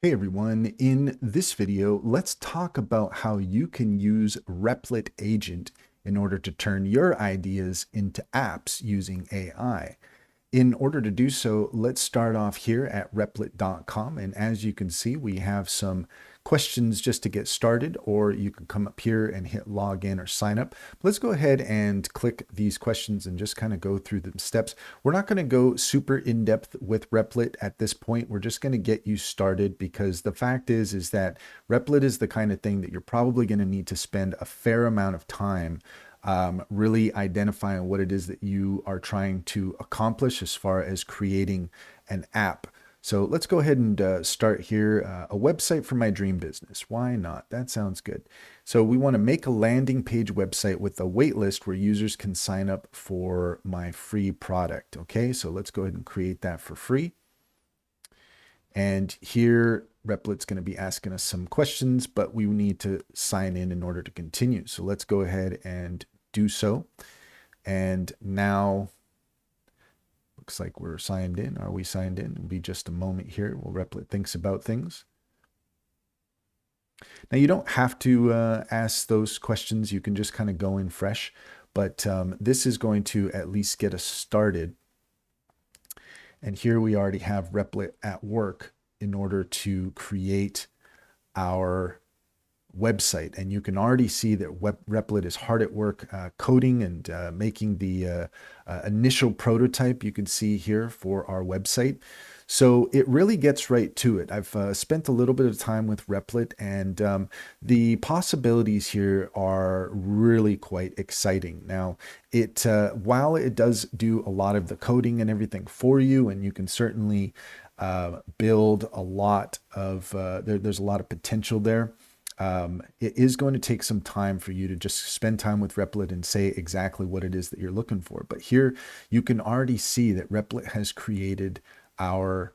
Hey everyone, in this video, let's talk about how you can use Replit Agent in order to turn your ideas into apps using AI. In order to do so, let's start off here at replit.com. And as you can see, we have some questions just to get started, or you can come up here and hit login or sign up. But let's go ahead and click these questions and just kind of go through the steps. We're not going to go super in depth with Replit at this point. We're just going to get you started because the fact is that Replit is the kind of thing that you're probably going to need to spend a fair amount of time really identifying what it is that you are trying to accomplish as far as creating an app. So let's go ahead and start here. A website for my dream business. Why not? That sounds good. So we want to make a landing page website with a wait list where users can sign up for my free product. Okay, so let's go ahead and create that for free. And here Replit's going to be asking us some questions, but we need to sign in order to continue. So let's go ahead and do so. And now looks like we're signed in. Are we signed in? It'll be just a moment here while Replit thinks about things. Now you don't have to ask those questions. You can just kind of go in fresh, but this is going to at least get us started. And here we already have Replit at work in order to create our website. And you can already see that Replit is hard at work coding and making the initial prototype you can see here for our website. So it really gets right to it. I've spent a little bit of time with Replit, and the possibilities here are really quite exciting. Now, while it does do a lot of the coding and everything for you, and you can certainly build a lot of, there's a lot of potential there. It is going to take some time for you to just spend time with Replit and say exactly what it is that you're looking for. But here you can already see that Replit has created our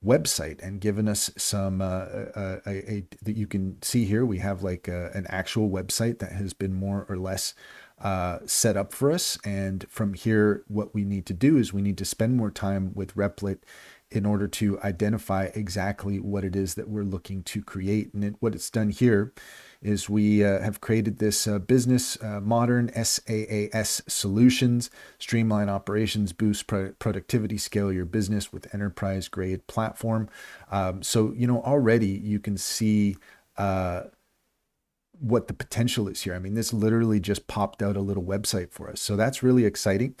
website and given us some that you can see here. We have like an actual website that has been more or less set up for us. And from here, what we need to do is we need to spend more time with Replit in order to identify exactly what it is that we're looking to create. And what it's done here is we have created this business modern SaaS solutions, streamline operations, boost productivity, scale your business with enterprise grade platform. So, already you can see what the potential is here. I mean, this literally just popped out a little website for us. So that's really exciting.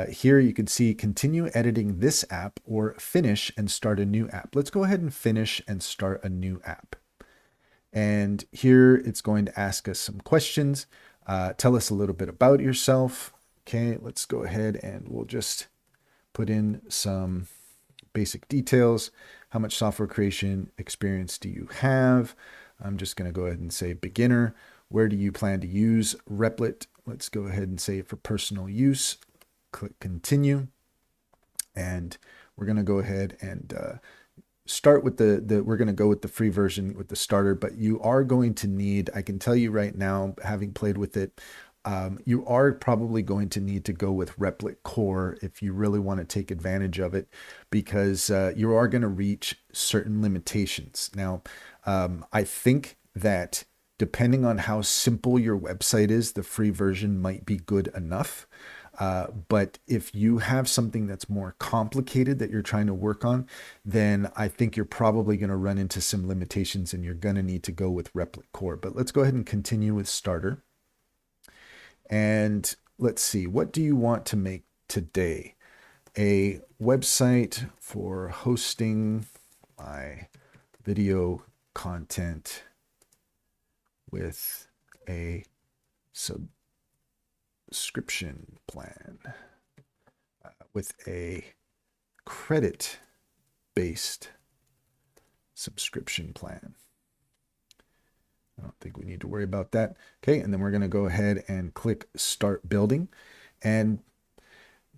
Here you can see continue editing this app or finish and start a new app. Let's go ahead and finish and start a new app. And here it's going to ask us some questions. Tell us a little bit about yourself. Okay, let's go ahead and we'll just put in some basic details. How much software creation experience do you have? I'm just going to go ahead and say beginner. Where do you plan to use Replit? Let's go ahead and say for personal use. Click continue. And we're going to go ahead and start with we're going to go with the free version with the starter, but you are going to need, I can tell you right now, having played with it, you are probably going to need to go with Replit Core if you really want to take advantage of it, because you are going to reach certain limitations. Now, I think that depending on how simple your website is, the free version might be good enough. But if you have something that's more complicated that you're trying to work on, then I think you're probably going to run into some limitations and you're going to need to go with Replit Core. But let's go ahead and continue with starter. And let's see, what do you want to make today? A website for hosting my video content with a subscription plan, with a credit-based subscription plan. I don't think we need to worry about that. Okay, and then we're going to go ahead and click Start Building. And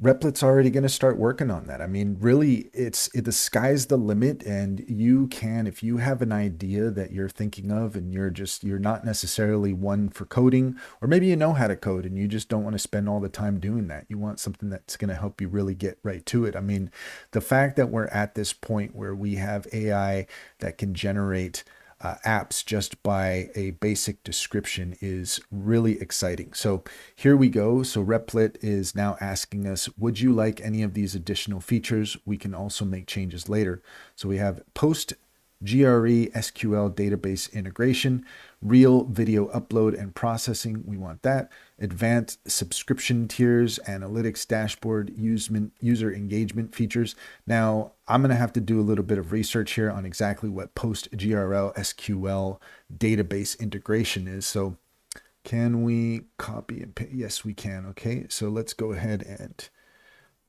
Replit's already going to start working on that. I mean, really, the sky's the limit, and you can, if you have an idea that you're thinking of, and you're not necessarily one for coding, or maybe you know how to code and you just don't want to spend all the time doing that. You want something that's going to help you really get right to it. I mean, the fact that we're at this point where we have AI that can generate apps just by a basic description is really exciting. So here we go. So Replit is now asking us, would you like any of these additional features? We can also make changes later. So we have post GRE SQL database integration, real video upload and processing. We want that. Advanced subscription tiers, analytics dashboard, user engagement features. Now, I'm going to have to do a little bit of research here on exactly what post GRL SQL database integration is. So can we copy and paste? Yes, we can. Okay, so let's go ahead and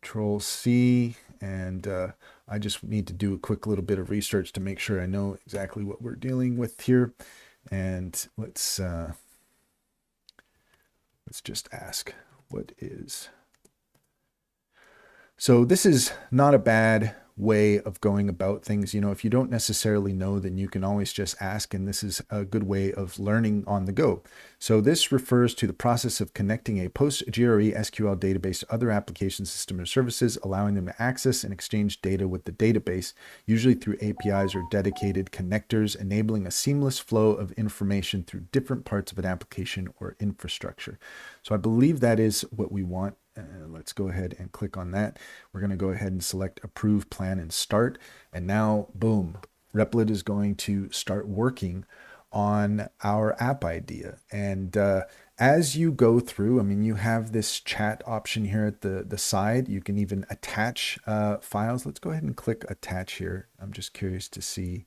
Control C, and I just need to do a quick little bit of research to make sure I know exactly what we're dealing with here. And let's just ask, what is... So this is not a bad way of going about things. You know, if you don't necessarily know, then you can always just ask, and this is a good way of learning on the go. So this refers to the process of connecting a post-GRE SQL database to other application systems or services, allowing them to access and exchange data with the database, usually through APIs or dedicated connectors, enabling a seamless flow of information through different parts of an application or infrastructure. So I believe that is what we want. Let's go ahead and click on that. We're going to go ahead and select approve, plan, and start. And now, boom, Replit is going to start working on our app idea. And as you go through, I mean, you have this chat option here at the side. You can even attach files. Let's go ahead and click attach here. I'm just curious to see.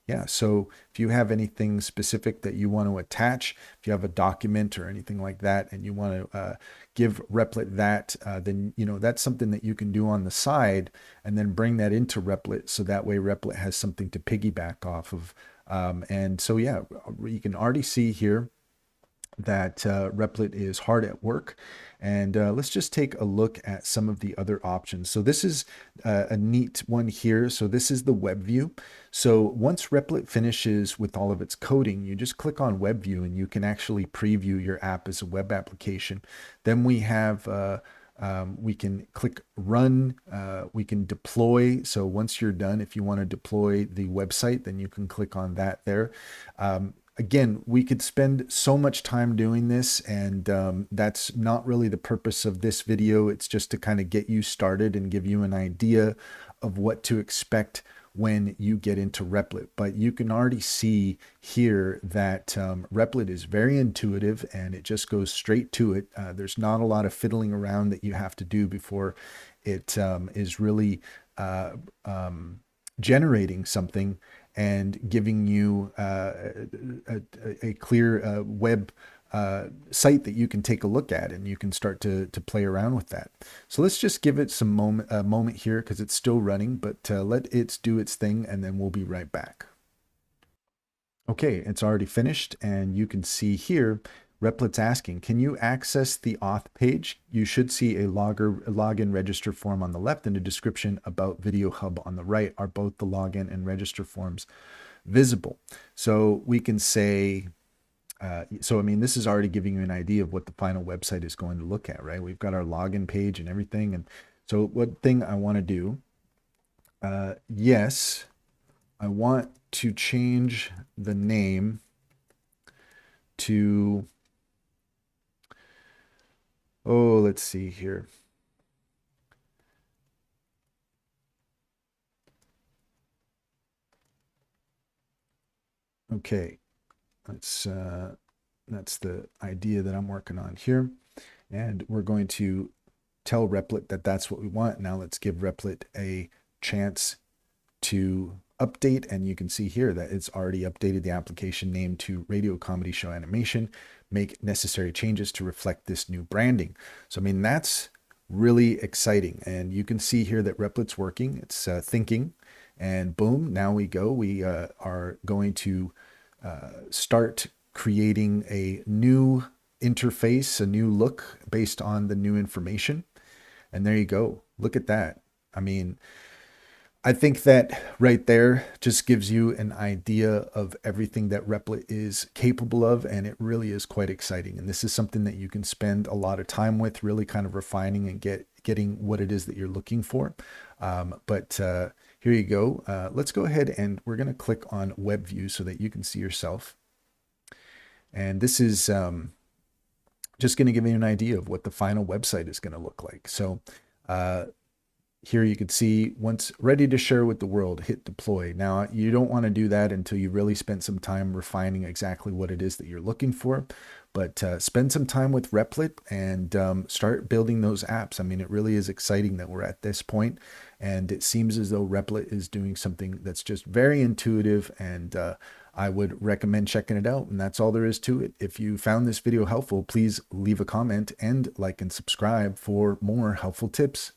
Yeah, so if you have anything specific that you want to attach, if you have a document or anything like that, and you want to give Replit that, then you know that's something that you can do on the side, and then bring that into Replit, so that way Replit has something to piggyback off of. And so yeah, you can already see here that Replit is hard at work. And let's just take a look at some of the other options. So this is a neat one here. So this is the web view. So once Replit finishes with all of its coding, you just click on web view and you can actually preview your app as a web application. Then we have we can click run, we can deploy. So once you're done, if you want to deploy the website, then you can click on that there. Again, we could spend so much time doing this, and that's not really the purpose of this video. It's just to kind of get you started and give you an idea of what to expect when you get into Replit. But you can already see here that Replit is very intuitive and it just goes straight to it. There's not a lot of fiddling around that you have to do before it is really generating something and giving you a clear web site that you can take a look at, and you can start to play around with that. So let's just give it some moment here because it's still running, but let it do its thing, and then we'll be right back. Okay, it's already finished, and you can see here Replit's asking, can you access the auth page? You should see a login register form on the left and a description about Video Hub on the right. Are both the login and register forms visible? So we can say, so I mean, this is already giving you an idea of what the final website is going to look at, right? We've got our login page and everything. And so what thing I want to do, yes, I want to change the name to... Oh, let's see here. Okay, that's the idea that I'm working on here. And we're going to tell Replit that that's what we want. Now let's give Replit a chance to update, and you can see here that it's already updated the application name to Radio Comedy Show Animation, make necessary changes to reflect this new branding. So I mean, that's really exciting, and you can see here that Replit's working, it's thinking, and boom, now we go. We are going to start creating a new interface, a new look based on the new information. And there you go. Look at that. I mean, I think that right there just gives you an idea of everything that Replit is capable of, and it really is quite exciting. And this is something that you can spend a lot of time with, really kind of refining and getting what it is that you're looking for. But here you go. Let's go ahead and we're going to click on Web View so that you can see yourself. And this is just going to give you an idea of what the final website is going to look like. So here you can see once ready to share with the world, hit deploy. Now you don't want to do that until you really spent some time refining exactly what it is that you're looking for. But spend some time with Replit and start building those apps. I mean, it really is exciting that we're at this point, and it seems as though Replit is doing something that's just very intuitive, and I would recommend checking it out. And that's all there is to it. If you found this video helpful, please leave a comment and like and subscribe for more helpful tips.